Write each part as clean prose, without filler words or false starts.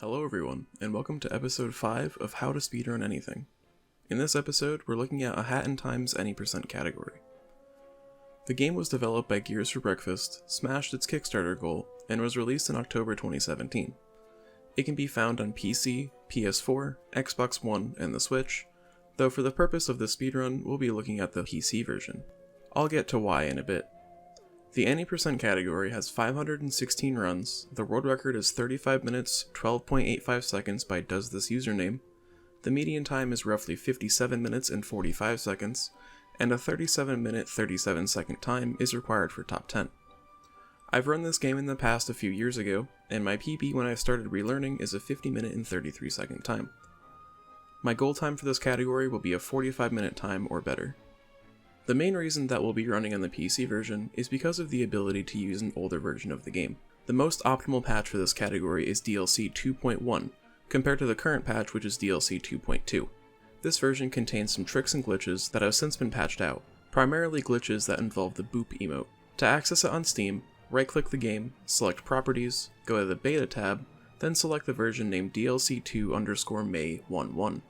Hello everyone, and welcome to episode 5 of How to Speedrun Anything. In this episode, we're looking at a Hat in Time's Any Percent category. The game was developed by Gears for Breakfast, smashed its Kickstarter goal, and was released in October 2017. It can be found on PC, PS4, Xbox One, and the Switch, though for the purpose of this speedrun, we'll be looking at the PC version. I'll get to why in a bit. The Any Percent category has 516 runs, the world record is 35 minutes, 12.85 seconds by Does This Username, the median time is roughly 57 minutes and 45 seconds, and a 37 minute 37 second time is required for top 10. I've run this game in the past a few years ago, and my PB when I started relearning is a 50 minute and 33 second time. My goal time for this category will be a 45 minute time or better. The main reason that we'll be running on the PC version is because of the ability to use an older version of the game. The most optimal patch for this category is DLC 2.1, compared to the current patch which is DLC 2.2. This version contains some tricks and glitches that have since been patched out, primarily glitches that involve the boop emote. To access it on Steam, right-click the game, select Properties, go to the Beta tab, then select the version named DLC2_May11.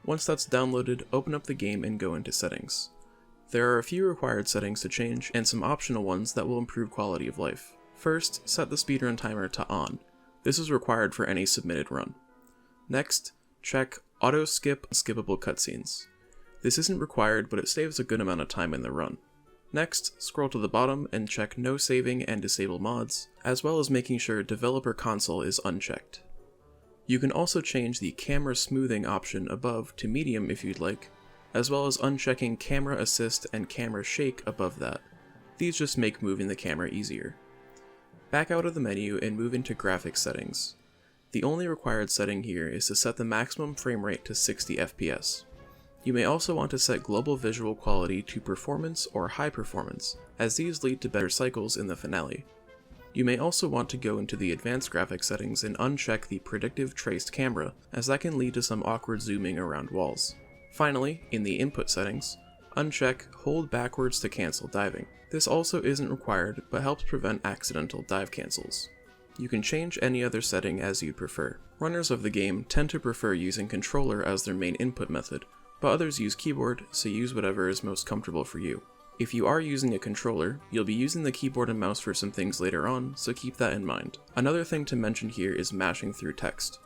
Once that's downloaded, open up the game and go into Settings. There are a few required settings to change and some optional ones that will improve quality of life. First, set the speedrun timer to on. This is required for any submitted run. Next, check auto skip skippable cutscenes. This isn't required, but it saves a good amount of time in the run. Next, scroll to the bottom and check no saving and disable mods, as well as making sure developer console is unchecked. You can also change the camera smoothing option above to medium if you'd like, as well as unchecking camera assist and camera shake above that. These just make moving the camera easier. Back out of the menu and move into graphics settings. The only required setting here is to set the maximum frame rate to 60 FPS. You may also want to set global visual quality to performance or high performance, as these lead to better cycles in the finale. You may also want to go into the advanced graphics settings and uncheck the predictive traced camera, as that can lead to some awkward zooming around walls. Finally, in the input settings, uncheck hold backwards to cancel diving. This also isn't required, but helps prevent accidental dive cancels. You can change any other setting as you'd prefer. Runners of the game tend to prefer using controller as their main input method, but others use keyboard, so use whatever is most comfortable for you. If you are using a controller, you'll be using the keyboard and mouse for some things later on, so keep that in mind. Another thing to mention here is mashing through text.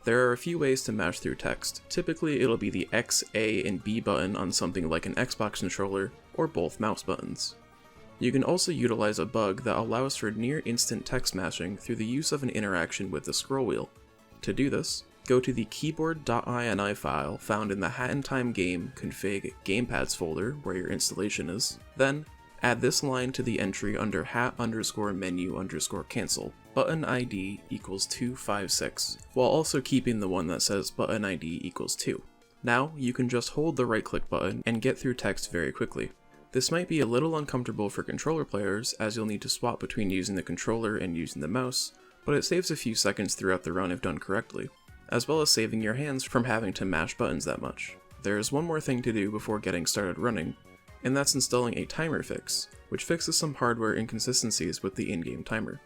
There are a few ways to mash through text. Typically it'll be the X, A, and B button on something like an Xbox controller, or both mouse buttons. You can also utilize a bug that allows for near instant text mashing through the use of an interaction with the scroll wheel. To do this, go to the keyboard.ini file found in the Hat in Time game config gamepads folder where your installation is, then add this line to the entry under hat_menu_cancel. Button ID equals 256, while also keeping the one that says button ID equals 2. Now, you can just hold the right click button and get through text very quickly. This might be a little uncomfortable for controller players, as you'll need to swap between using the controller and using the mouse, but it saves a few seconds throughout the run if done correctly, as well as saving your hands from having to mash buttons that much. There is one more thing to do before getting started running, and that's installing a timer fix, which fixes some hardware inconsistencies with the in-game timer.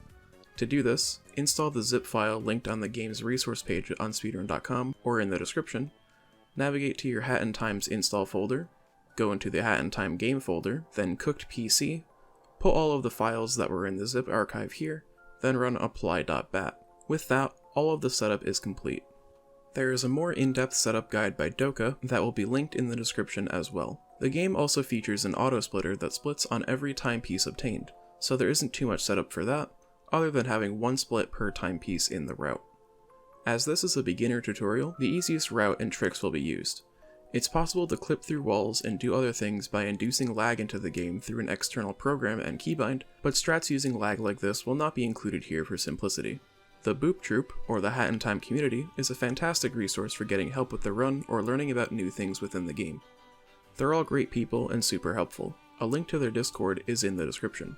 To do this, install the zip file linked on the game's resource page on speedrun.com or in the description, navigate to your Hat in Time's install folder, go into the Hat in Time game folder, then Cooked PC, put all of the files that were in the zip archive here, then run apply.bat. With that, all of the setup is complete. There is a more in-depth setup guide by Doka that will be linked in the description as well. The game also features an auto splitter that splits on every timepiece obtained, so there isn't too much setup for that, other than having one split per timepiece in the route. As this is a beginner tutorial, the easiest route and tricks will be used. It's possible to clip through walls and do other things by inducing lag into the game through an external program and keybind, but strats using lag like this will not be included here for simplicity. The Boop Troop, or the Hat in Time community, is a fantastic resource for getting help with the run or learning about new things within the game. They're all great people and super helpful. A link to their Discord is in the description.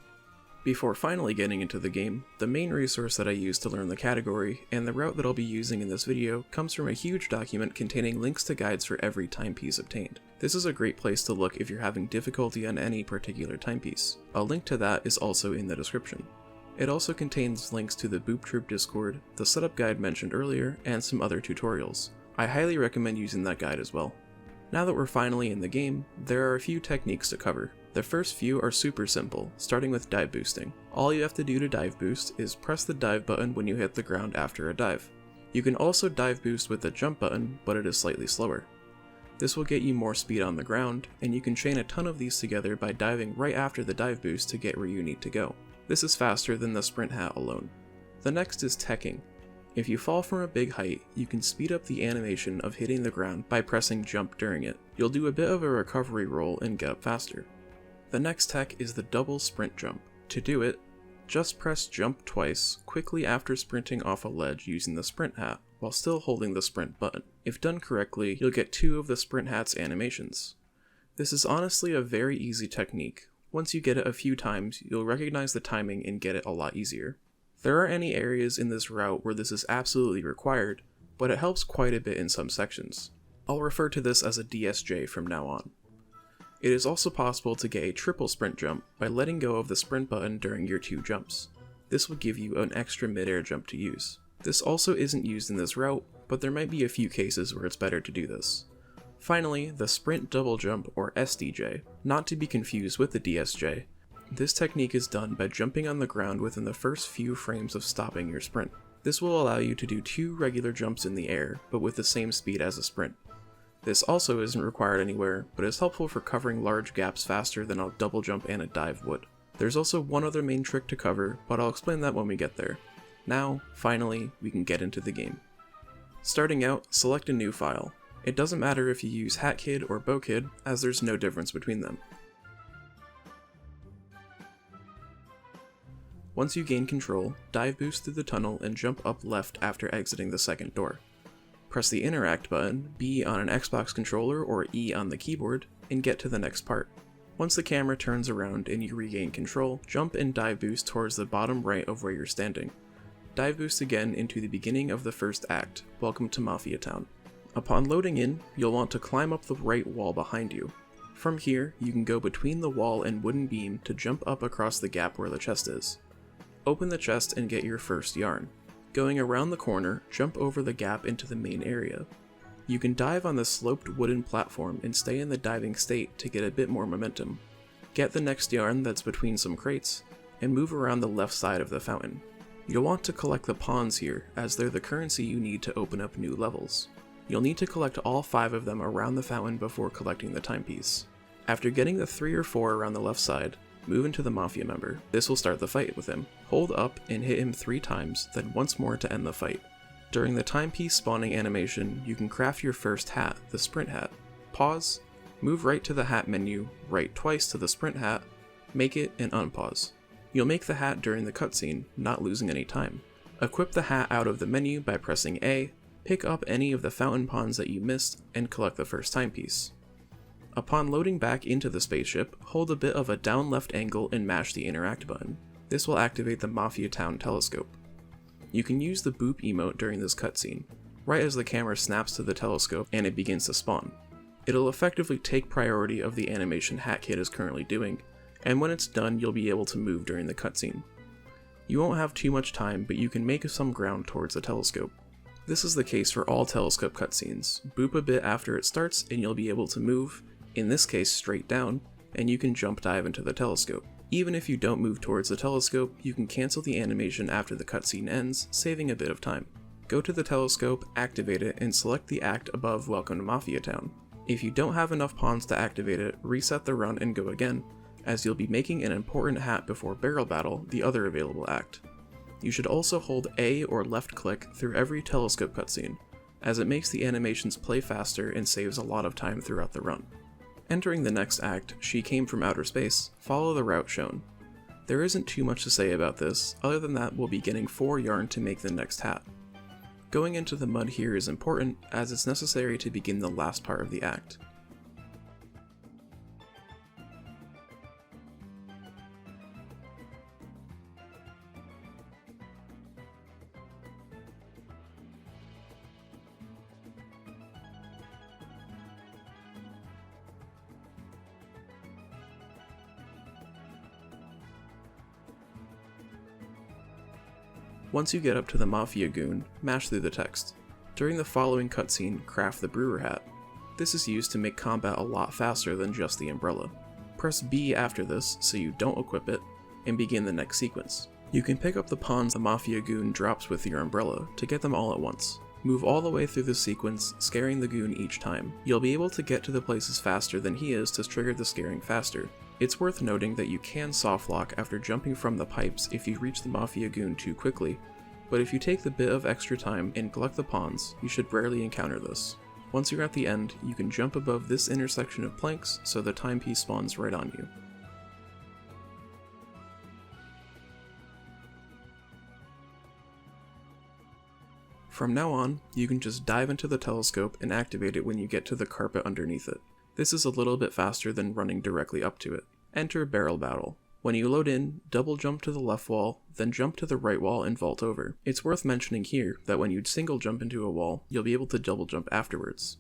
Before finally getting into the game, the main resource that I use to learn the category, and the route that I'll be using in this video, comes from a huge document containing links to guides for every timepiece obtained. This is a great place to look if you're having difficulty on any particular timepiece. A link to that is also in the description. It also contains links to the Boop Troop Discord, the setup guide mentioned earlier, and some other tutorials. I highly recommend using that guide as well. Now that we're finally in the game, there are a few techniques to cover. The first few are super simple, starting with dive boosting. All you have to do to dive boost is press the dive button when you hit the ground after a dive. You can also dive boost with the jump button, but it is slightly slower. This will get you more speed on the ground, and you can chain a ton of these together by diving right after the dive boost to get where you need to go. This is faster than the sprint hat alone. The next is teching. If you fall from a big height, you can speed up the animation of hitting the ground by pressing jump during it. You'll do a bit of a recovery roll and get up faster. The next tech is the double sprint jump. To do it, just press jump twice quickly after sprinting off a ledge using the sprint hat, while still holding the sprint button. If done correctly, you'll get 2 of the sprint hat's animations. This is honestly a very easy technique. Once you get it a few times, you'll recognize the timing and get it a lot easier. There aren't any areas in this route where this is absolutely required, but it helps quite a bit in some sections. I'll refer to this as a DSJ from now on. It is also possible to get a triple sprint jump by letting go of the sprint button during your 2 jumps. This will give you an extra mid-air jump to use. This also isn't used in this route, but there might be a few cases where it's better to do this. Finally, the sprint double jump or SDJ, not to be confused with the DSJ. This technique is done by jumping on the ground within the first few frames of stopping your sprint. This will allow you to do 2 regular jumps in the air, but with the same speed as a sprint. This also isn't required anywhere, but is helpful for covering large gaps faster than a double jump and a dive would. There's also one other main trick to cover, but I'll explain that when we get there. Now, finally, we can get into the game. Starting out, select a new file. It doesn't matter if you use HatKid or BoKid, as there's no difference between them. Once you gain control, dive boost through the tunnel and jump up left after exiting the second door. Press the interact button, B on an Xbox controller or E on the keyboard, and get to the next part. Once the camera turns around and you regain control, jump and dive boost towards the bottom right of where you're standing. Dive boost again into the beginning of the first act. Welcome to Mafia Town. Upon loading in, you'll want to climb up the right wall behind you. From here, you can go between the wall and wooden beam to jump up across the gap where the chest is. Open the chest and get your first yarn. Going around the corner, jump over the gap into the main area. You can dive on the sloped wooden platform and stay in the diving state to get a bit more momentum. Get the next yarn that's between some crates, and move around the left side of the fountain. You'll want to collect the pawns here, as they're the currency you need to open up new levels. You'll need to collect all 5 of them around the fountain before collecting the timepiece. After getting the 3 or 4 around the left side, move into the Mafia member. This will start the fight with him. Hold up and hit him 3 times, then once more to end the fight. During the timepiece spawning animation, you can craft your first hat, the sprint hat. Pause, move right to the hat menu, right twice to the sprint hat, make it, and unpause. You'll make the hat during the cutscene, not losing any time. Equip the hat out of the menu by pressing A, pick up any of the fountain pawns that you missed, and collect the first timepiece. Upon loading back into the spaceship, hold a bit of a down left angle and mash the interact button. This will activate the Mafia Town telescope. You can use the boop emote during this cutscene, right as the camera snaps to the telescope and it begins to spawn. It'll effectively take priority of the animation HatKid is currently doing, and when it's done you'll be able to move during the cutscene. You won't have too much time, but you can make some ground towards the telescope. This is the case for all telescope cutscenes. Boop a bit after it starts and you'll be able to move, in this case straight down, and you can jump dive into the telescope. Even if you don't move towards the telescope, you can cancel the animation after the cutscene ends, saving a bit of time. Go to the telescope, activate it, and select the act above Welcome to Mafia Town. If you don't have enough pawns to activate it, reset the run and go again, as you'll be making an important hat before Barrel Battle, the other available act. You should also hold A or left click through every telescope cutscene, as it makes the animations play faster and saves a lot of time throughout the run. Entering the next act, She Came from Outer Space, follow the route shown. There isn't too much to say about this, other than that we'll be getting 4 yarn to make the next hat. Going into the mud here is important, as it's necessary to begin the last part of the act. Once you get up to the Mafia goon, mash through the text. During the following cutscene, craft the brewer hat. This is used to make combat a lot faster than just the umbrella. Press B after this so you don't equip it, and begin the next sequence. You can pick up the pawns the Mafia goon drops with your umbrella to get them all at once. Move all the way through the sequence, scaring the goon each time. You'll be able to get to the places faster than he is to trigger the scaring faster. It's worth noting that you can softlock after jumping from the pipes if you reach the Mafia goon too quickly, but if you take the bit of extra time and collect the pawns, you should rarely encounter this. Once you're at the end, you can jump above this intersection of planks so the timepiece spawns right on you. From now on, you can just dive into the telescope and activate it when you get to the carpet underneath it. This is a little bit faster than running directly up to it. Enter Barrel Battle. When you load in, double jump to the left wall, then jump to the right wall and vault over. It's worth mentioning here that when you single jump into a wall, you'll be able to double jump afterwards.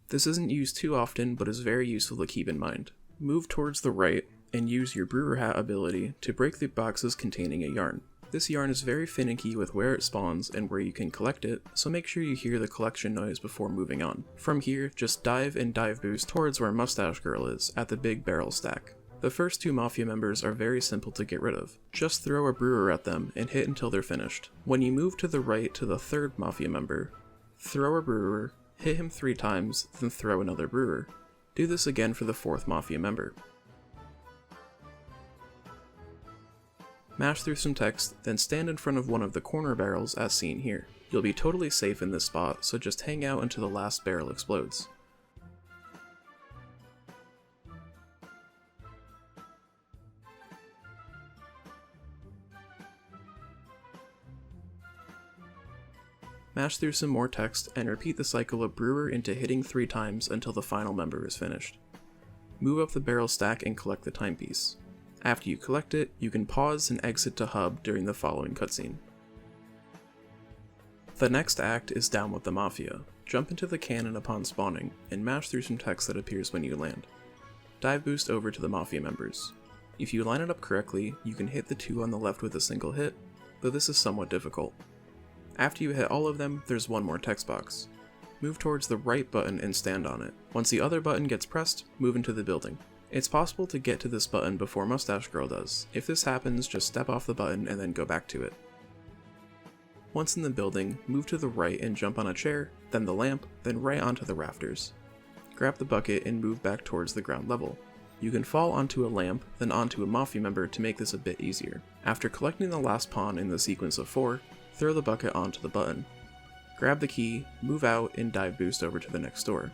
This isn't used too often, but is very useful to keep in mind. Move towards the right, and use your Brewer Hat ability to break the boxes containing a yarn. This yarn is very finicky with where it spawns and where you can collect it, so make sure you hear the collection noise before moving on. From here, just dive and dive boost towards where Mustache Girl is, at the big barrel stack. The first two Mafia members are very simple to get rid of. Just throw a brewer at them and hit until they're finished. When you move to the right to the third Mafia member, throw a brewer, hit him 3 times, then throw another brewer. Do this again for the fourth Mafia member. Mash through some text, then stand in front of one of the corner barrels as seen here. You'll be totally safe in this spot, so just hang out until the last barrel explodes. Mash through some more text, and repeat the cycle of brewer into hitting 3 times until the final member is finished. Move up the barrel stack and collect the timepiece. After you collect it, you can pause and exit to hub during the following cutscene. The next act is down with the Mafia. Jump into the cannon upon spawning, and mash through some text that appears when you land. Dive boost over to the Mafia members. If you line it up correctly, you can hit the 2 on the left with a single hit, though this is somewhat difficult. After you hit all of them, there's one more text box. Move towards the right button and stand on it. Once the other button gets pressed, move into the building. It's possible to get to this button before Mustache Girl does. If this happens, just step off the button and then go back to it. Once in the building, move to the right and jump on a chair, then the lamp, then right onto the rafters. Grab the bucket and move back towards the ground level. You can fall onto a lamp, then onto a Mafia member to make this a bit easier. After collecting the last pawn in the sequence of 4, throw the bucket onto the button. Grab the key, move out, and dive boost over to the next door.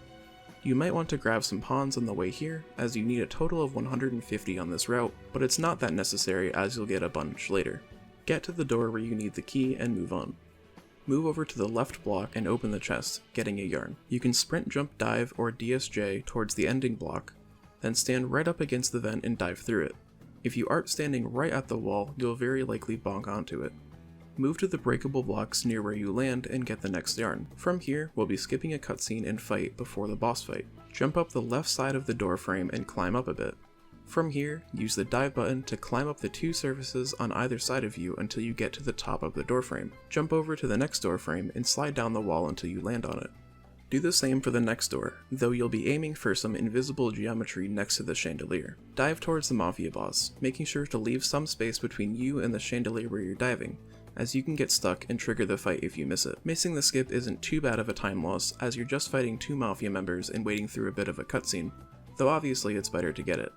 You might want to grab some pawns on the way here, as you need a total of 150 on this route, but it's not that necessary as you'll get a bunch later. Get to the door where you need the key and move on. Move over to the left block and open the chest, getting a yarn. You can sprint, jump, dive, or DSJ towards the ending block, then stand right up against the vent and dive through it. If you aren't standing right at the wall, you'll very likely bonk onto it. Move to the breakable blocks near where you land and get the next yarn. From here, we'll be skipping a cutscene and fight before the boss fight. Jump up the left side of the door frame and climb up a bit. From here, use the dive button to climb up the 2 surfaces on either side of you until you get to the top of the door frame. Jump over to the next door frame and slide down the wall until you land on it. Do the same for the next door, though you'll be aiming for some invisible geometry next to the chandelier. Dive towards the Mafia boss, making sure to leave some space between you and the chandelier where you're diving, as you can get stuck and trigger the fight if you miss it. Missing the skip isn't too bad of a time loss, as you're just fighting 2 Mafia members and waiting through a bit of a cutscene, though obviously it's better to get it.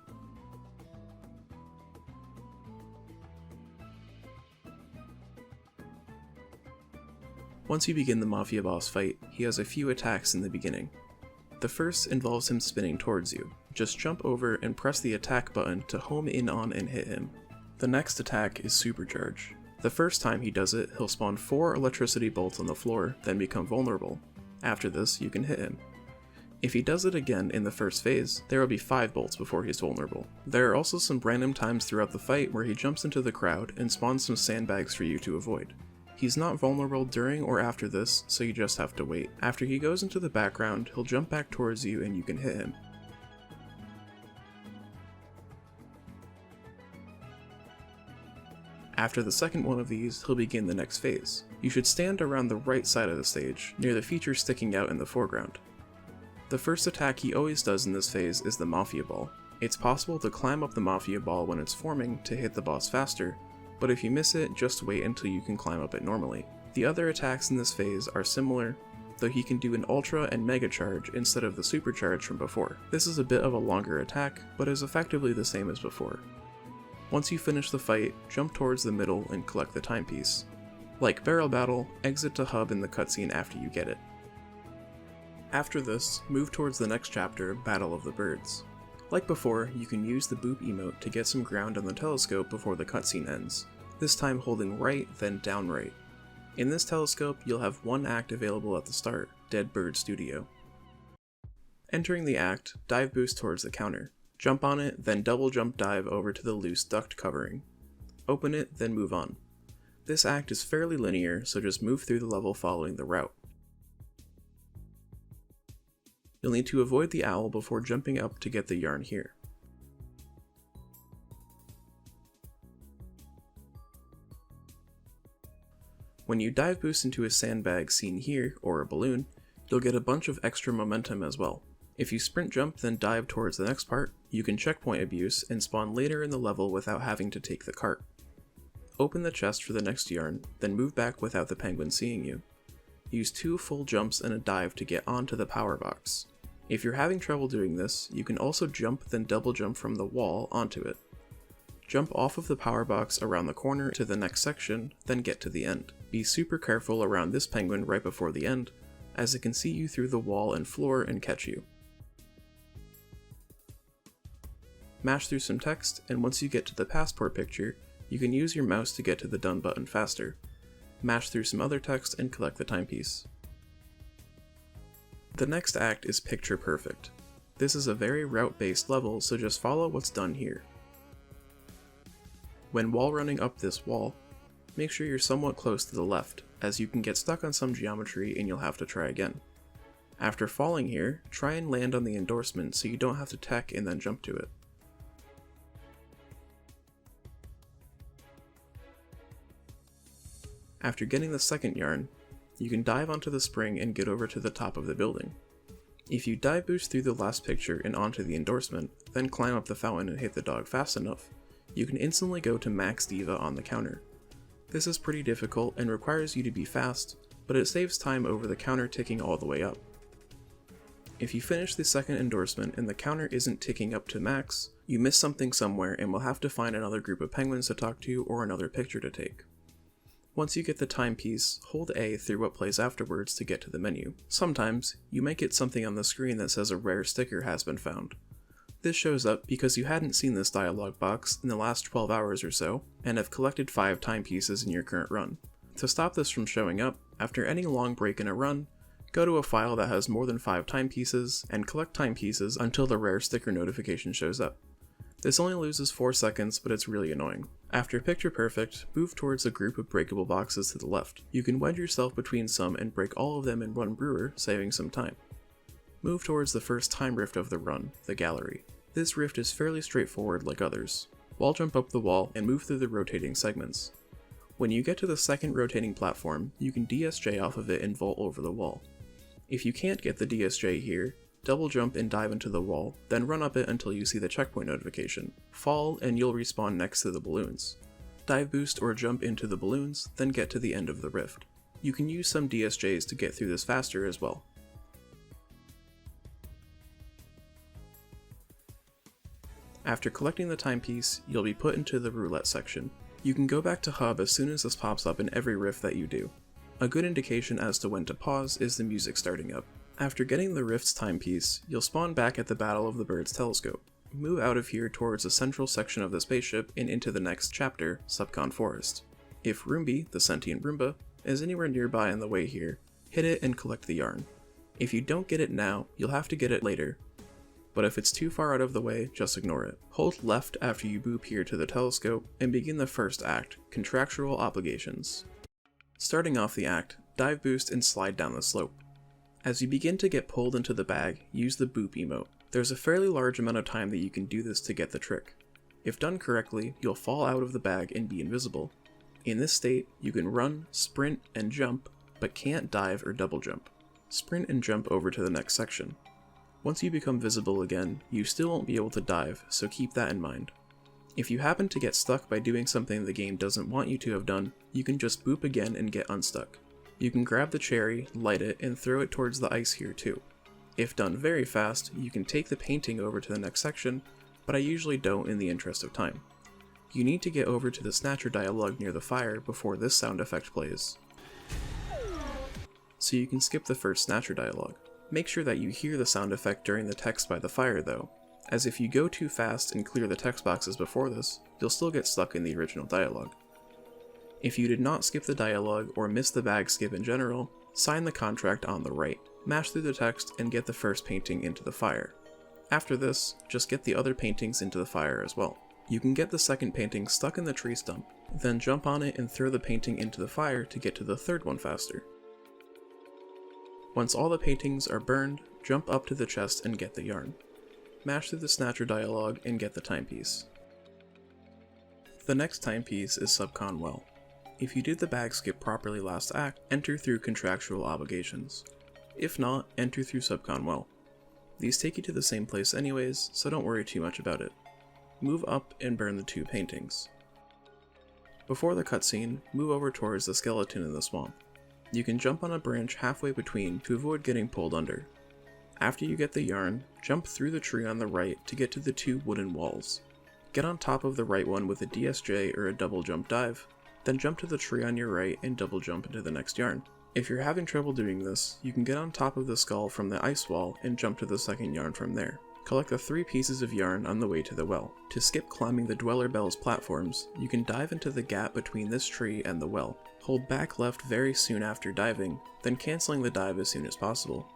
Once you begin the Mafia boss fight, he has a few attacks in the beginning. The first involves him spinning towards you. Just jump over and press the attack button to home in on and hit him. The next attack is Supercharge. The first time he does it, he'll spawn 4 electricity bolts on the floor, then become vulnerable. After this, you can hit him. If he does it again in the first phase, there will be 5 bolts before he's vulnerable. There are also some random times throughout the fight where he jumps into the crowd and spawns some sandbags for you to avoid. He's not vulnerable during or after this, so you just have to wait. After he goes into the background, he'll jump back towards you and you can hit him. After the second one of these, he'll begin the next phase. You should stand around the right side of the stage, near the feature sticking out in the foreground. The first attack he always does in this phase is the Mafia Ball. It's possible to climb up the Mafia Ball when it's forming to hit the boss faster, but if you miss it, just wait until you can climb up it normally. The other attacks in this phase are similar, though he can do an Ultra and Mega Charge instead of the Super Charge from before. This is a bit of a longer attack, but is effectively the same as before. Once you finish the fight, jump towards the middle and collect the timepiece. Like Barrel Battle, exit to hub in the cutscene after you get it. After this, move towards the next chapter, Battle of the Birds. Like before, you can use the boop emote to get some ground on the telescope before the cutscene ends, this time holding right, then down right. In this telescope, you'll have one act available at the start, Dead Bird Studio. Entering the act, dive boost towards the counter. Jump on it, then double jump dive over to the loose duct covering. Open it, then move on. This act is fairly linear, so just move through the level following the route. You'll need to avoid the owl before jumping up to get the yarn here. When you dive boost into a sandbag seen here, or a balloon, you'll get a bunch of extra momentum as well. If you sprint jump then dive towards the next part, you can checkpoint abuse and spawn later in the level without having to take the cart. Open the chest for the next yarn, then move back without the penguin seeing you. Use 2 full jumps and a dive to get onto the power box. If you're having trouble doing this, you can also jump then double jump from the wall onto it. Jump off of the power box around the corner to the next section, then get to the end. Be super careful around this penguin right before the end, as it can see you through the wall and floor and catch you. Mash through some text, and once you get to the passport picture, you can use your mouse to get to the done button faster. Mash through some other text and collect the timepiece. The next act is Picture Perfect. This is a very route-based level, so just follow what's done here. When wall running up this wall, make sure you're somewhat close to the left, as you can get stuck on some geometry and you'll have to try again. After falling here, try and land on the endorsement so you don't have to tech and then jump to it. After getting the second yarn, you can dive onto the spring and get over to the top of the building. If you dive boost through the last picture and onto the endorsement, then climb up the fountain and hit the dog fast enough, you can instantly go to Max Diva on the counter. This is pretty difficult and requires you to be fast, but it saves time over the counter ticking all the way up. If you finish the second endorsement and the counter isn't ticking up to max, you miss something somewhere and will have to find another group of penguins to talk to or another picture to take. Once you get the timepiece, hold A through what plays afterwards to get to the menu. Sometimes, you might get something on the screen that says a rare sticker has been found. This shows up because you hadn't seen this dialog box in the last 12 hours or so, and have collected 5 timepieces in your current run. To stop this from showing up, after any long break in a run, go to a file that has more than 5 timepieces, and collect timepieces until the rare sticker notification shows up. This only loses 4 seconds, but it's really annoying. After Picture Perfect, move towards a group of breakable boxes to the left. You can wedge yourself between some and break all of them in one brewer, saving some time. Move towards the first time rift of the run, the gallery. This rift is fairly straightforward like others. Wall jump up the wall and move through the rotating segments. When you get to the second rotating platform, you can DSJ off of it and vault over the wall. If you can't get the DSJ here, double jump and dive into the wall, then run up it until you see the checkpoint notification. Fall and you'll respawn next to the balloons. Dive boost or jump into the balloons, then get to the end of the rift. You can use some DSJs to get through this faster as well. After collecting the timepiece, you'll be put into the roulette section. You can go back to hub as soon as this pops up in every rift that you do. A good indication as to when to pause is the music starting up. After getting the rift's timepiece, you'll spawn back at the Battle of the Birds telescope. Move out of here towards the central section of the spaceship and into the next chapter, Subcon Forest. If Roomby, the sentient Roomba, is anywhere nearby on the way here, hit it and collect the yarn. If you don't get it now, you'll have to get it later, but if it's too far out of the way, just ignore it. Hold left after you boop here to the telescope and begin the first act, Contractual Obligations. Starting off the act, dive boost and slide down the slope. As you begin to get pulled into the bag, use the boop emote. There's a fairly large amount of time that you can do this to get the trick. If done correctly, you'll fall out of the bag and be invisible. In this state, you can run, sprint, and jump, but can't dive or double jump. Sprint and jump over to the next section. Once you become visible again, you still won't be able to dive, so keep that in mind. If you happen to get stuck by doing something the game doesn't want you to have done, you can just boop again and get unstuck. You can grab the cherry, light it, and throw it towards the ice here too. If done very fast, you can take the painting over to the next section, but I usually don't in the interest of time. You need to get over to the Snatcher dialogue near the fire before this sound effect plays. So you can skip the first Snatcher dialogue. Make sure that you hear the sound effect during the text by the fire though, as if you go too fast and clear the text boxes before this, you'll still get stuck in the original dialogue. If you did not skip the dialogue or miss the bag skip in general, sign the contract on the right, mash through the text, and get the first painting into the fire. After this, just get the other paintings into the fire as well. You can get the second painting stuck in the tree stump, then jump on it and throw the painting into the fire to get to the third one faster. Once all the paintings are burned, jump up to the chest and get the yarn. Mash through the Snatcher dialogue and get the timepiece. The next timepiece is Subcon Well. If you did the bag skip properly last act, enter through contractual obligations. If not, enter through Subcon Well. These take you to the same place anyways, so don't worry too much about it. Move up and burn the 2 paintings. Before the cutscene, move over towards the skeleton in the swamp. You can jump on a branch halfway between to avoid getting pulled under. After you get the yarn, jump through the tree on the right to get to the 2 wooden walls. Get on top of the right one with a DSJ or a double jump dive, then jump to the tree on your right and double jump into the next yarn. If you're having trouble doing this, you can get on top of the skull from the ice wall and jump to the second yarn from there. Collect the 3 pieces of yarn on the way to the well. To skip climbing the Dweller Bell's platforms, you can dive into the gap between this tree and the well. Hold back left very soon after diving, then cancelling the dive as soon as possible.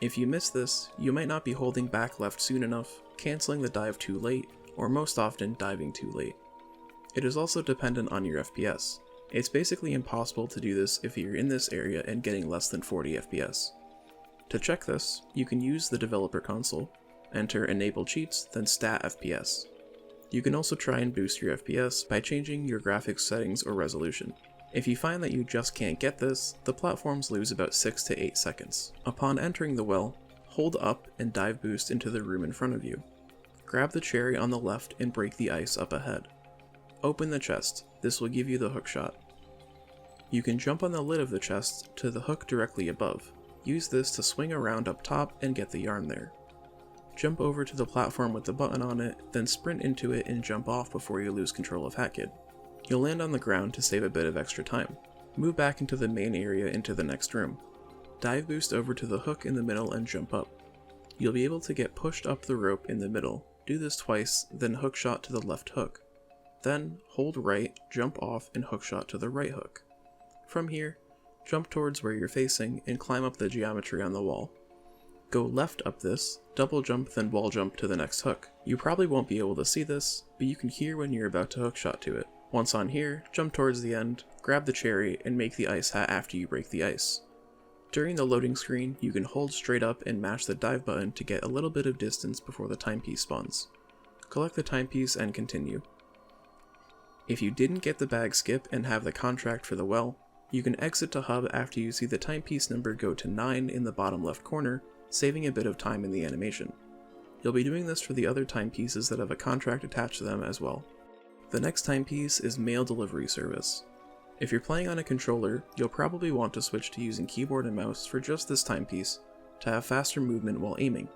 If you miss this, you might not be holding back left soon enough, cancelling the dive too late, or most often diving too late. It is also dependent on your FPS. It's basically impossible to do this if you're in this area and getting less than 40 FPS. To check this, you can use the developer console, enter enable cheats, then stat FPS. You can also try and boost your FPS by changing your graphics settings or resolution. If you find that you just can't get this, the platforms lose about 6 to 8 seconds. Upon entering the well, hold up and dive boost into the room in front of you. Grab the cherry on the left and break the ice up ahead. Open the chest, this will give you the hook shot. You can jump on the lid of the chest to the hook directly above. Use this to swing around up top and get the yarn there. Jump over to the platform with the button on it, then sprint into it and jump off before you lose control of Hat Kid. You'll land on the ground to save a bit of extra time. Move back into the main area into the next room. Dive boost over to the hook in the middle and jump up. You'll be able to get pushed up the rope in the middle. Do this twice, then hook shot to the left hook. Then, hold right, jump off, and hook shot to the right hook. From here, jump towards where you're facing and climb up the geometry on the wall. Go left up this, double jump, then wall jump to the next hook. You probably won't be able to see this, but you can hear when you're about to hook shot to it. Once on here, jump towards the end, grab the cherry, and make the ice hat after you break the ice. During the loading screen, you can hold straight up and mash the dive button to get a little bit of distance before the timepiece spawns. Collect the timepiece and continue. If you didn't get the bag skip and have the contract for the well, you can exit to hub after you see the timepiece number go to 9 in the bottom left corner, saving a bit of time in the animation. You'll be doing this for the other timepieces that have a contract attached to them as well. The next timepiece is Mail Delivery Service. If you're playing on a controller, you'll probably want to switch to using keyboard and mouse for just this timepiece to have faster movement while aiming.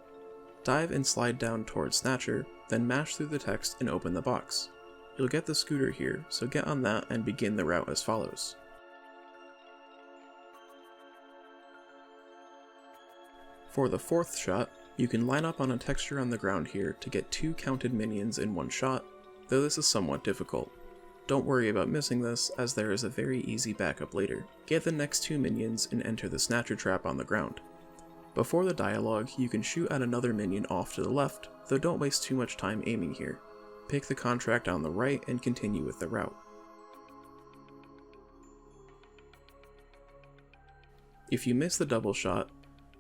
Dive and slide down towards Snatcher, then mash through the text and open the box. You'll get the scooter here, so get on that and begin the route as follows. For the fourth shot, you can line up on a texture on the ground here to get 2 counted minions in one shot, though this is somewhat difficult. Don't worry about missing this, as there is a very easy backup later. Get the next 2 minions and enter the Snatcher trap on the ground. Before the dialogue, you can shoot at another minion off to the left, though don't waste too much time aiming here. Pick the contract on the right and continue with the route. If you miss the double shot,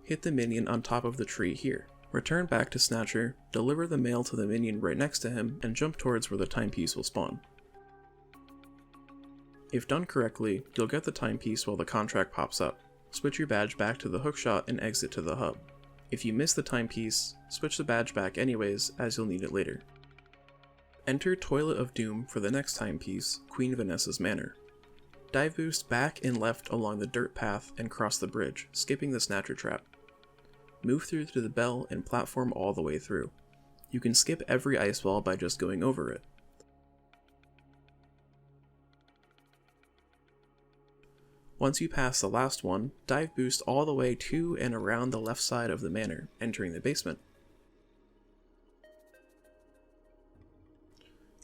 hit the minion on top of the tree here. Return back to Snatcher, deliver the mail to the minion right next to him, and jump towards where the timepiece will spawn. If done correctly, you'll get the timepiece while the contract pops up. Switch your badge back to the hookshot and exit to the hub. If you miss the timepiece, switch the badge back anyways, as you'll need it later. Enter Toilet of Doom for the next timepiece, Queen Vanessa's Manor. Dive boost back and left along the dirt path and cross the bridge, skipping the Snatcher Trap. Move through to the bell and platform all the way through. You can skip every ice wall by just going over it. Once you pass the last one, dive boost all the way to and around the left side of the manor, entering the basement.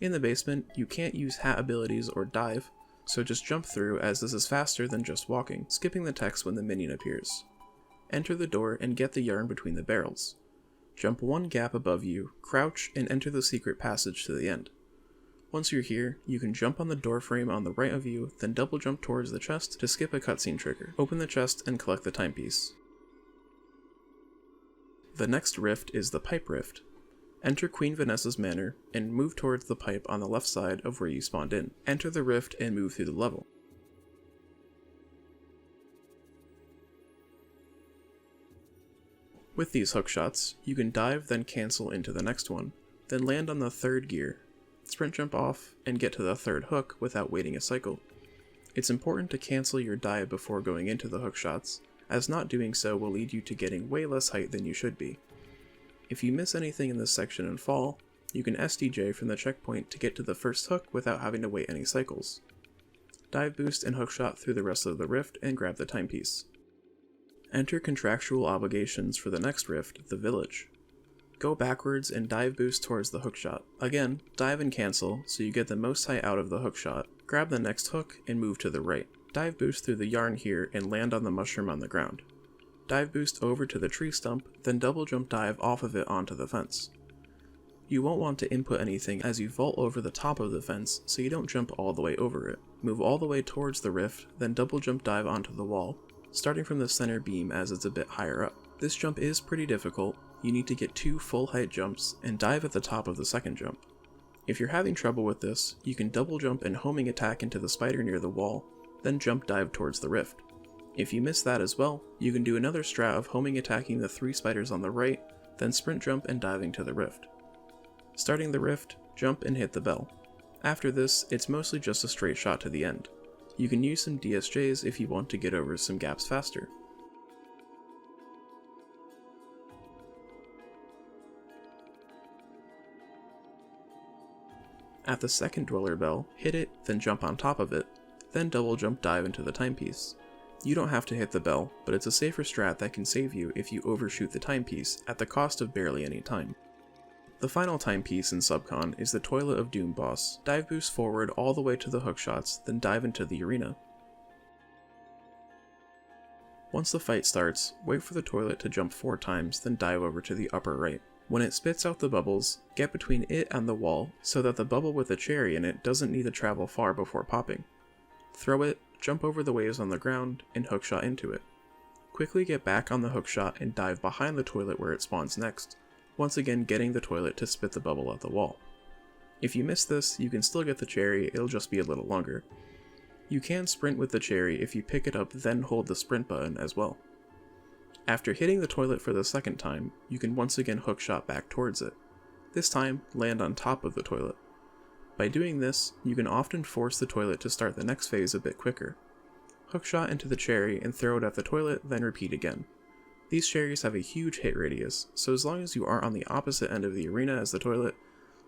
In the basement, you can't use hat abilities or dive, so just jump through as this is faster than just walking, skipping the text when the minion appears. Enter the door and get the yarn between the barrels. Jump one gap above you, crouch, and enter the secret passage to the end. Once you're here, you can jump on the doorframe on the right of you, then double jump towards the chest to skip a cutscene trigger. Open the chest and collect the timepiece. The next rift is the Pipe Rift. Enter Queen Vanessa's Manor and move towards the pipe on the left side of where you spawned in. Enter the rift and move through the level. With these hookshots, you can dive then cancel into the next one, then land on the third gear, sprint jump off, and get to the third hook without waiting a cycle. It's important to cancel your dive before going into the hookshots, as not doing so will lead you to getting way less height than you should be. If you miss anything in this section and fall, you can SDJ from the checkpoint to get to the first hook without having to wait any cycles. Dive boost and hookshot through the rest of the rift and grab the timepiece. Enter contractual obligations for the next rift, the Village. Go backwards and dive boost towards the hookshot. Again, dive and cancel so you get the most height out of the hookshot. Grab the next hook and move to the right. Dive boost through the yarn here and land on the mushroom on the ground. Dive boost over to the tree stump, then double jump dive off of it onto the fence. You won't want to input anything as you vault over the top of the fence so you don't jump all the way over it. Move all the way towards the rift, then double jump dive onto the wall, starting from the center beam as it's a bit higher up. This jump is pretty difficult. You need to get 2 full height jumps and dive at the top of the second jump. If you're having trouble with this, you can double jump and homing attack into the spider near the wall, then jump dive towards the rift. If you miss that as well, you can do another strat of homing attacking the 3 spiders on the right, then sprint jump and diving to the rift. Starting the rift, jump and hit the bell. After this, it's mostly just a straight shot to the end. You can use some DSJs if you want to get over some gaps faster. At the second Dweller Bell, hit it, then jump on top of it, then double jump dive into the timepiece. You don't have to hit the bell, but it's a safer strat that can save you if you overshoot the timepiece at the cost of barely any time. The final timepiece in Subcon is the Toilet of Doom boss. Dive boost forward all the way to the hookshots, then dive into the arena. Once the fight starts, wait for the toilet to jump 4 times, then dive over to the upper right. When it spits out the bubbles, get between it and the wall so that the bubble with the cherry in it doesn't need to travel far before popping. Throw it, jump over the waves on the ground, and hookshot into it. Quickly get back on the hookshot and dive behind the toilet where it spawns next, once again getting the toilet to spit the bubble at the wall. If you miss this, you can still get the cherry, it'll just be a little longer. You can sprint with the cherry if you pick it up then hold the sprint button as well. After hitting the toilet for the second time, you can once again hookshot back towards it. This time, land on top of the toilet. By doing this, you can often force the toilet to start the next phase a bit quicker. Hookshot into the cherry and throw it at the toilet, then repeat again. These cherries have a huge hit radius, so as long as you aren't on the opposite end of the arena as the toilet,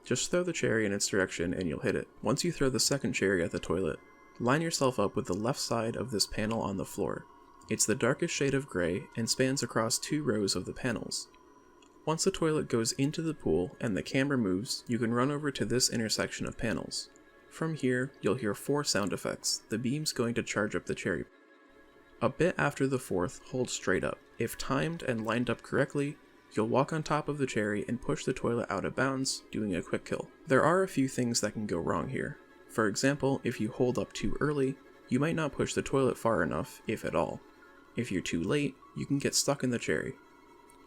just throw the cherry in its direction and you'll hit it. Once you throw the second cherry at the toilet, line yourself up with the left side of this panel on the floor. It's the darkest shade of gray and spans across 2 rows of the panels. Once the toilet goes into the pool and the camera moves, you can run over to this intersection of panels. From here, you'll hear 4 sound effects, the beams going to charge up the cherry. A bit after the 4th, hold straight up. If timed and lined up correctly, you'll walk on top of the cherry and push the toilet out of bounds, doing a quick kill. There are a few things that can go wrong here. For example, if you hold up too early, you might not push the toilet far enough, if at all. If you're too late, you can get stuck in the cherry.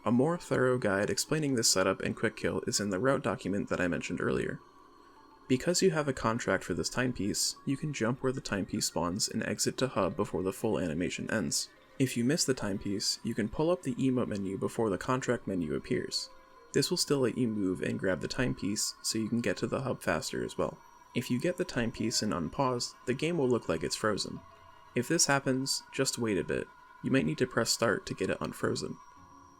A more thorough guide explaining this setup and quick kill is in the route document that I mentioned earlier. Because you have a contract for this timepiece, you can jump where the timepiece spawns and exit to hub before the full animation ends. If you miss the timepiece, you can pull up the emote menu before the contract menu appears. This will still let you move and grab the timepiece so you can get to the hub faster as well. If you get the timepiece and unpause, the game will look like it's frozen. If this happens, just wait a bit. You might need to press start to get it unfrozen.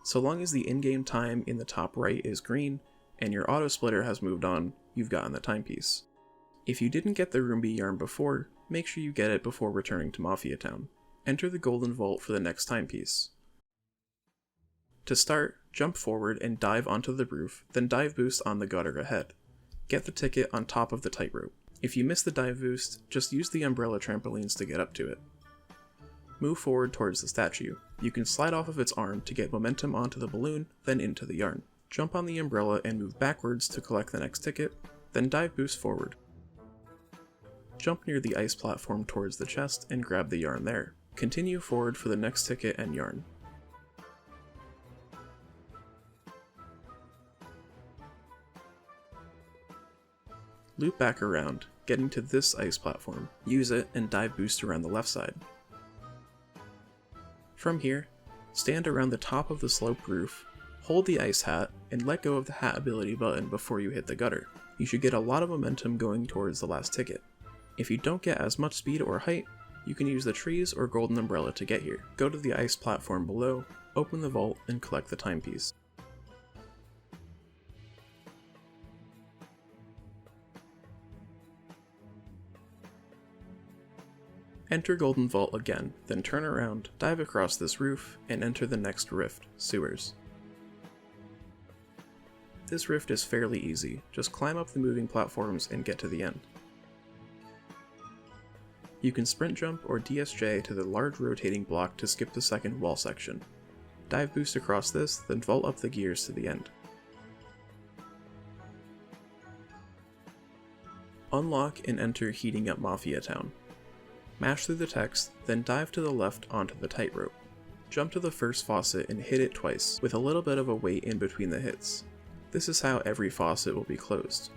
So long as the in-game time in the top right is green, and your auto splitter has moved on, you've gotten the timepiece. If you didn't get the Roomba yarn before, make sure you get it before returning to Mafia Town. Enter the golden vault for the next timepiece. To start, jump forward and dive onto the roof, then dive boost on the gutter ahead. Get the ticket on top of the tightrope. If you miss the dive boost, just use the umbrella trampolines to get up to it. Move forward towards the statue. You can slide off of its arm to get momentum onto the balloon, then into the yarn. Jump on the umbrella and move backwards to collect the next ticket, then dive boost forward. Jump near the ice platform towards the chest and grab the yarn there. Continue forward for the next ticket and yarn. Loop back around, getting to this ice platform. Use it and dive boost around the left side. From here, stand around the top of the sloped roof, hold the ice hat, and let go of the hat ability button before you hit the gutter. You should get a lot of momentum going towards the last ticket. If you don't get as much speed or height, you can use the trees or golden umbrella to get here. Go to the ice platform below, open the vault, and collect the timepiece. Enter Golden Vault again, then turn around, dive across this roof, and enter the next rift, Sewers. This rift is fairly easy, just climb up the moving platforms and get to the end. You can sprint jump or DSJ to the large rotating block to skip the second wall section. Dive boost across this, then vault up the gears to the end. Unlock and enter Heating Up Mafia Town. Mash through the text, then dive to the left onto the tightrope. Jump to the first faucet and hit it twice, with a little bit of a wait in between the hits. This is how every faucet will be closed.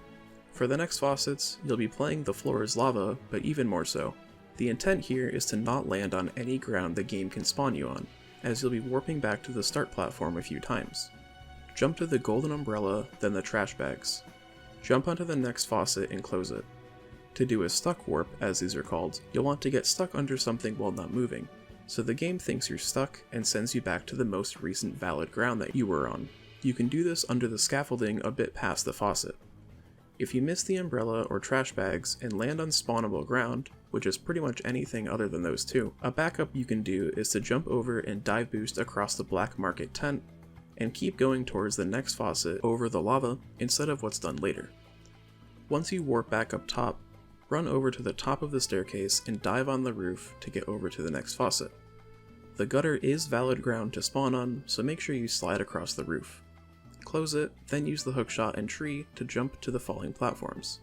For the next faucets, you'll be playing The Floor is Lava, but even more so. The intent here is to not land on any ground the game can spawn you on, as you'll be warping back to the start platform a few times. Jump to the golden umbrella, then the trash bags. Jump onto the next faucet and close it. To do a stuck warp, as these are called, you'll want to get stuck under something while not moving, so the game thinks you're stuck and sends you back to the most recent valid ground that you were on. You can do this under the scaffolding a bit past the faucet. If you miss the umbrella or trash bags and land on spawnable ground, which is pretty much anything other than those two, a backup you can do is to jump over and dive boost across the black market tent, and keep going towards the next faucet over the lava instead of what's done later. Once you warp back up top, run over to the top of the staircase and dive on the roof to get over to the next faucet. The gutter is valid ground to spawn on, so make sure you slide across the roof. Close it, then use the hookshot and tree to jump to the falling platforms.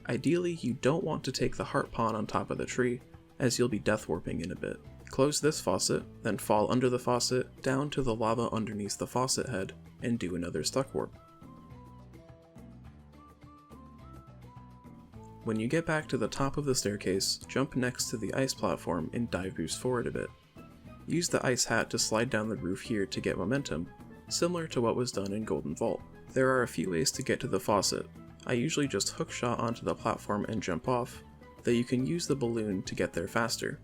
Ideally, you don't want to take the heart pawn on top of the tree, as you'll be death warping in a bit. Close this faucet, then fall under the faucet, down to the lava underneath the faucet head, and do another stuck warp. When you get back to the top of the staircase, jump next to the ice platform and dive boost forward a bit. Use the ice hat to slide down the roof here to get momentum, similar to what was done in Golden Vault. There are a few ways to get to the faucet. I usually just hookshot onto the platform and jump off, though you can use the balloon to get there faster.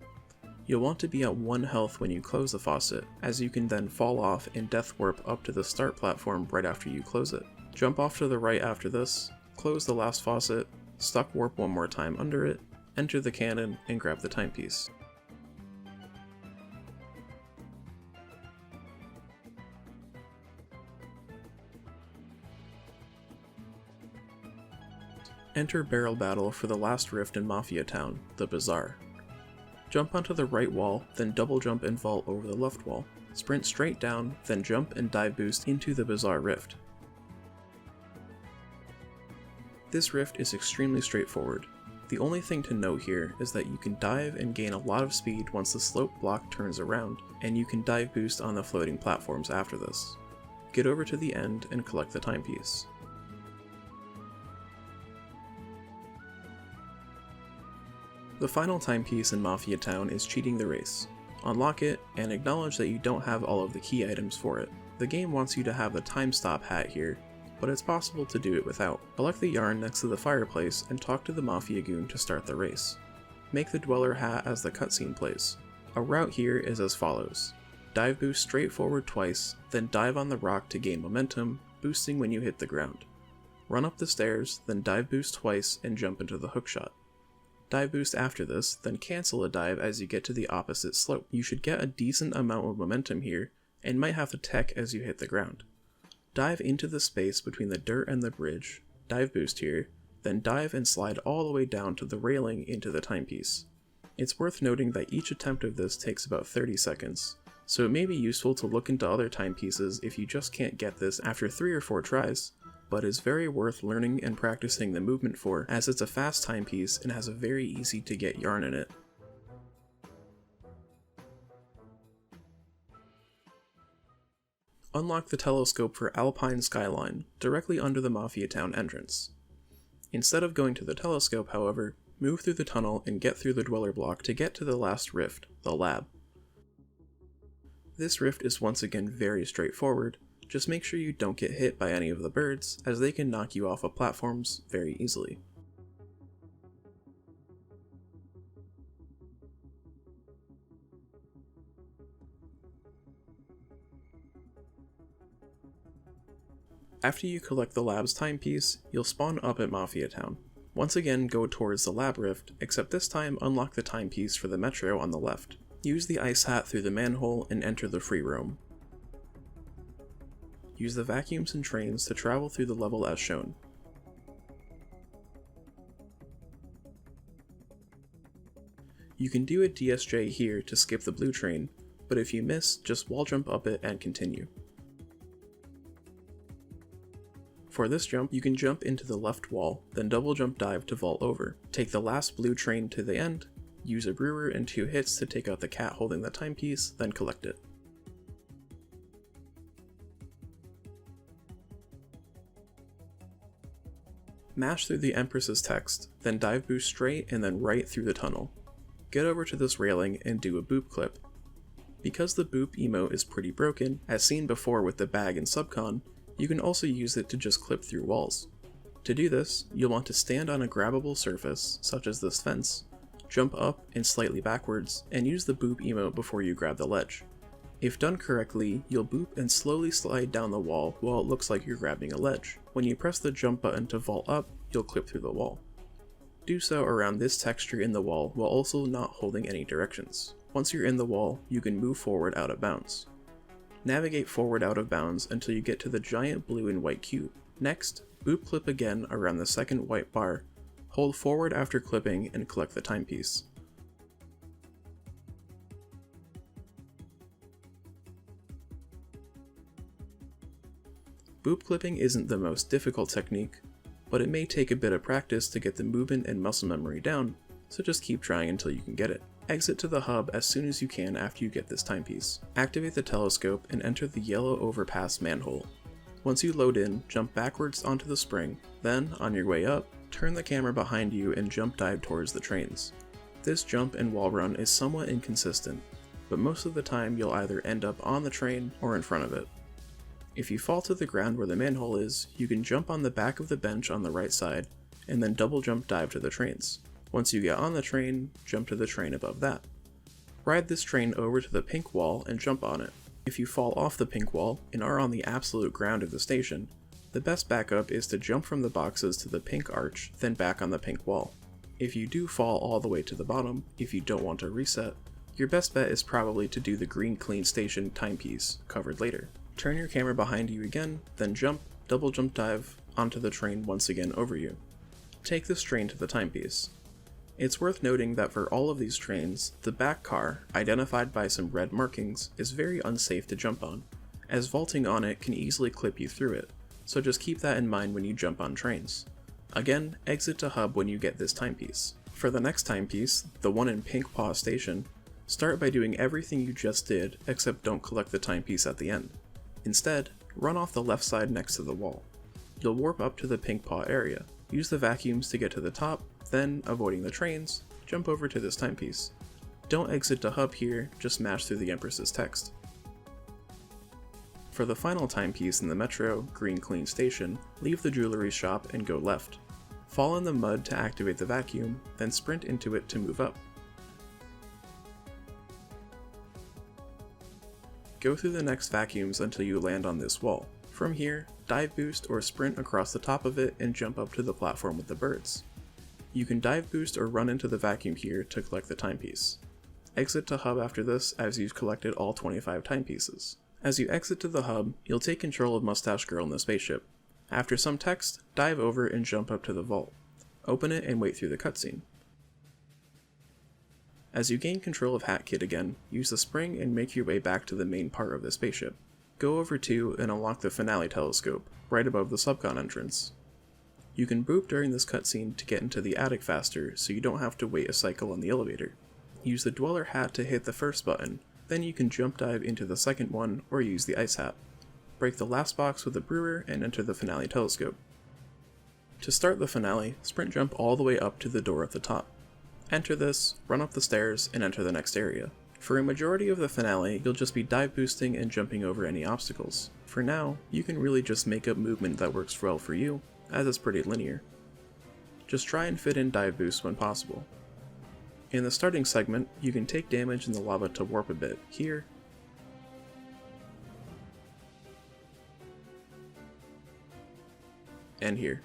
You'll want to be at 1 health when you close the faucet, as you can then fall off and death warp up to the start platform right after you close it. Jump off to the right after this, close the last faucet, stuck warp one more time under it, enter the cannon, and grab the timepiece. Enter Barrel Battle for the last rift in Mafia Town, the Bazaar. Jump onto the right wall, then double jump and vault over the left wall. Sprint straight down, then jump and dive boost into the Bazaar rift. This rift is extremely straightforward. The only thing to note here is that you can dive and gain a lot of speed once the slope block turns around, and you can dive boost on the floating platforms after this. Get over to the end and collect the timepiece. The final timepiece in Mafia Town is cheating the race. Unlock it, and acknowledge that you don't have all of the key items for it. The game wants you to have the time stop hat here, but it's possible to do it without. Collect the yarn next to the fireplace and talk to the Mafia goon to start the race. Make the Dweller hat as the cutscene plays. A route here is as follows. Dive boost straight forward twice, then dive on the rock to gain momentum, boosting when you hit the ground. Run up the stairs, then dive boost twice and jump into the hookshot. Dive boost after this, then cancel a dive as you get to the opposite slope. You should get a decent amount of momentum here, and might have to tech as you hit the ground. Dive into the space between the dirt and the bridge, dive boost here, then dive and slide all the way down to the railing into the timepiece. It's worth noting that each attempt of this takes about 30 seconds, so it may be useful to look into other timepieces if you just can't get this after 3 or 4 tries, but is very worth learning and practicing the movement for, as it's a fast timepiece and has a very easy to get yarn in it. Unlock the telescope for Alpine Skyline, directly under the Mafia Town entrance. Instead of going to the telescope, however, move through the tunnel and get through the Dweller block to get to the last rift, the lab. This rift is once again very straightforward, just make sure you don't get hit by any of the birds, as they can knock you off of platforms very easily. After you collect the lab's timepiece, you'll spawn up at Mafia Town. Once again, go towards the lab rift, except this time unlock the timepiece for the metro on the left. Use the ice hat through the manhole and enter the free roam. Use the vacuums and trains to travel through the level as shown. You can do a DSJ here to skip the blue train, but if you miss, just wall jump up it and continue. For this jump, you can jump into the left wall, then double jump dive to vault over. Take the last blue train to the end, use a brewer and 2 hits to take out the cat holding the timepiece, then collect it. Mash through the Empress's text, then dive boost straight and then right through the tunnel. Get over to this railing and do a boop clip. Because the boop emote is pretty broken, as seen before with the bag in Subcon, you can also use it to just clip through walls. To do this, you'll want to stand on a grabbable surface, such as this fence, jump up and slightly backwards, and use the boop emote before you grab the ledge. If done correctly, you'll boop and slowly slide down the wall while it looks like you're grabbing a ledge. When you press the jump button to vault up, you'll clip through the wall. Do so around this texture in the wall while also not holding any directions. Once you're in the wall, you can move forward out of bounds. Navigate forward out of bounds until you get to the giant blue and white cube. Next, boop clip again around the second white bar, hold forward after clipping and collect the timepiece. Boop clipping isn't the most difficult technique, but it may take a bit of practice to get the movement and muscle memory down, so just keep trying until you can get it. Exit to the hub as soon as you can after you get this timepiece. Activate the telescope and enter the yellow overpass manhole. Once you load in, jump backwards onto the spring, then, on your way up, turn the camera behind you and jump dive towards the trains. This jump and wall run is somewhat inconsistent, but most of the time you'll either end up on the train or in front of it. If you fall to the ground where the manhole is, you can jump on the back of the bench on the right side, and then double jump dive to the trains. Once you get on the train, jump to the train above that. Ride this train over to the pink wall and jump on it. If you fall off the pink wall and are on the absolute ground of the station, the best backup is to jump from the boxes to the pink arch, then back on the pink wall. If you do fall all the way to the bottom, if you don't want to reset, your best bet is probably to do the green clean station timepiece, covered later. Turn your camera behind you again, then jump, double jump dive, onto the train once again over you. Take this train to the timepiece. It's worth noting that for all of these trains, the back car, identified by some red markings, is very unsafe to jump on, as vaulting on it can easily clip you through it, so just keep that in mind when you jump on trains. Again, exit to hub when you get this timepiece. For the next timepiece, the one in Pink Paw Station, start by doing everything you just did, except don't collect the timepiece at the end. Instead, run off the left side next to the wall. You'll warp up to the Pink Paw area. Use the vacuums to get to the top, then, avoiding the trains, jump over to this timepiece. Don't exit to hub here, just smash through the Empress's text. For the final timepiece in the Metro, Green Clean Station, leave the jewelry shop and go left. Fall in the mud to activate the vacuum, then sprint into it to move up. Go through the next vacuums until you land on this wall. From here, dive boost or sprint across the top of it and jump up to the platform with the birds. You can dive boost or run into the vacuum here to collect the timepiece. Exit to hub after this as you've collected all 25 timepieces. As you exit to the hub, you'll take control of Mustache Girl in the spaceship. After some text, dive over and jump up to the vault. Open it and wait through the cutscene. As you gain control of Hat Kid again, use the spring and make your way back to the main part of the spaceship. Go over to and unlock the finale telescope, right above the Subcon entrance. You can boop during this cutscene to get into the attic faster so you don't have to wait a cycle on the elevator. Use the Dweller hat to hit the first button, then you can jump dive into the second one or use the ice hat. Break the last box with the brewer and enter the finale telescope. To start the finale, sprint jump all the way up to the door at the top. Enter this, run up the stairs, and enter the next area. For a majority of the finale, you'll just be dive boosting and jumping over any obstacles. For now, you can really just make up movement that works well for you, as it's pretty linear. Just try and fit in dive boosts when possible. In the starting segment, you can take damage in the lava to warp a bit, here, and here.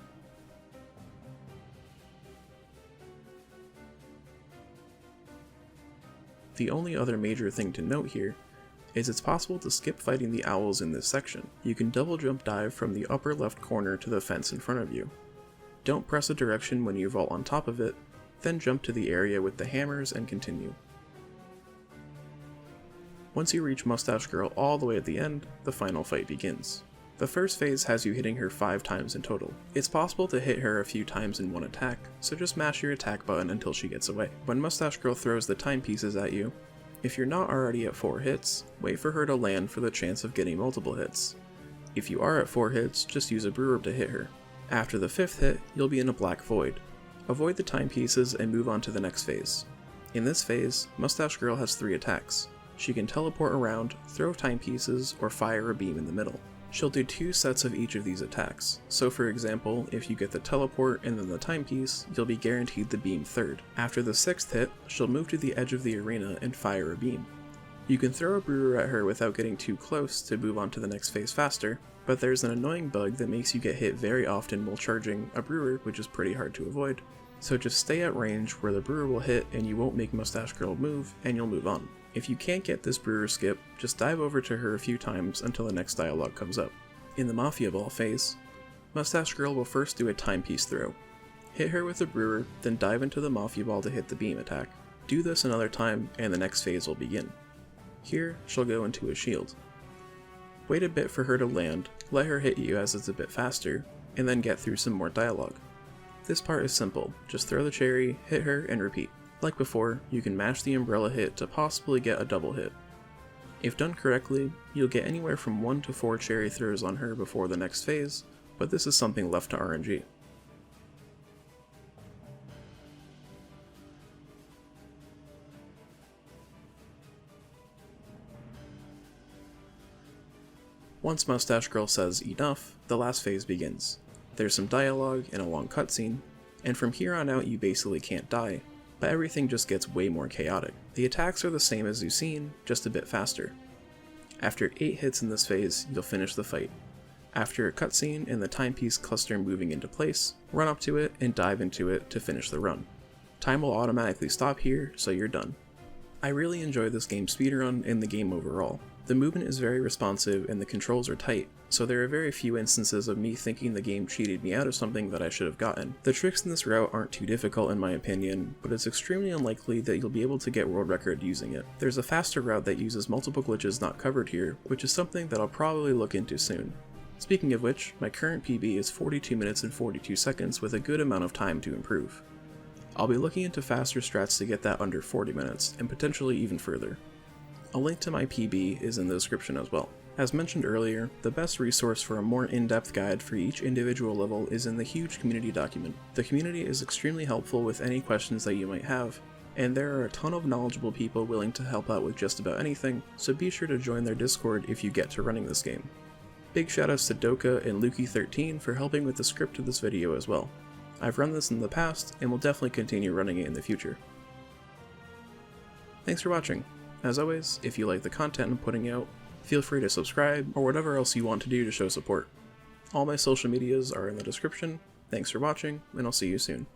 The only other major thing to note here is it's possible to skip fighting the owls in this section. You can double jump dive from the upper left corner to the fence in front of you. Don't press a direction when you vault on top of it, then jump to the area with the hammers and continue. Once you reach Mustache Girl all the way at the end, the final fight begins. The first phase has you hitting her 5 times in total. It's possible to hit her a few times in one attack, so just mash your attack button until she gets away. When Mustache Girl throws the timepieces at you, if you're not already at 4 hits, wait for her to land for the chance of getting multiple hits. If you are at 4 hits, just use a brewer to hit her. After the 5th hit, you'll be in a black void. Avoid the timepieces and move on to the next phase. In this phase, Mustache Girl has 3 attacks. She can teleport around, throw timepieces, or fire a beam in the middle. She'll do 2 sets of each of these attacks, so for example, if you get the teleport and then the timepiece, you'll be guaranteed the beam third. After the 6th hit, she'll move to the edge of the arena and fire a beam. You can throw a brewer at her without getting too close to move on to the next phase faster, but there's an annoying bug that makes you get hit very often while charging a brewer, which is pretty hard to avoid. So just stay at range where the brewer will hit and you won't make Mustache Girl move, and you'll move on. If you can't get this brewer skip, just dive over to her a few times until the next dialogue comes up. In the Mafia Ball phase, Mustache Girl will first do a timepiece throw. Hit her with the brewer, then dive into the Mafia Ball to hit the beam attack. Do this another time and the next phase will begin. Here, she'll go into a shield. Wait a bit for her to land, let her hit you as it's a bit faster, and then get through some more dialogue. This part is simple, just throw the cherry, hit her, and repeat. Like before, you can mash the umbrella hit to possibly get a double hit. If done correctly, you'll get anywhere from 1 to 4 cherry throws on her before the next phase, but this is something left to RNG. Once Mustache Girl says enough, the last phase begins. There's some dialogue and a long cutscene, and from here on out you basically can't die, but everything just gets way more chaotic. The attacks are the same as you've seen, just a bit faster. After 8 hits in this phase, you'll finish the fight. After a cutscene and the timepiece cluster moving into place, run up to it and dive into it to finish the run. Time will automatically stop here, so you're done. I really enjoy this game's speedrun and the game overall. The movement is very responsive and the controls are tight, so there are very few instances of me thinking the game cheated me out of something that I should have gotten. The tricks in this route aren't too difficult in my opinion, but it's extremely unlikely that you'll be able to get world record using it. There's a faster route that uses multiple glitches not covered here, which is something that I'll probably look into soon. Speaking of which, my current PB is 42 minutes and 42 seconds with a good amount of time to improve. I'll be looking into faster strats to get that under 40 minutes, and potentially even further. A link to my PB is in the description as well. As mentioned earlier, the best resource for a more in-depth guide for each individual level is in the huge community document. The community is extremely helpful with any questions that you might have, and there are a ton of knowledgeable people willing to help out with just about anything, so be sure to join their Discord if you get to running this game. Big shoutouts to Doka and Luki13 for helping with the script of this video as well. I've run this in the past, and will definitely continue running it in the future. Thanks for watching. As always, if you like the content I'm putting out, feel free to subscribe, or whatever else you want to do to show support. All my social medias are in the description. Thanks for watching, and I'll see you soon.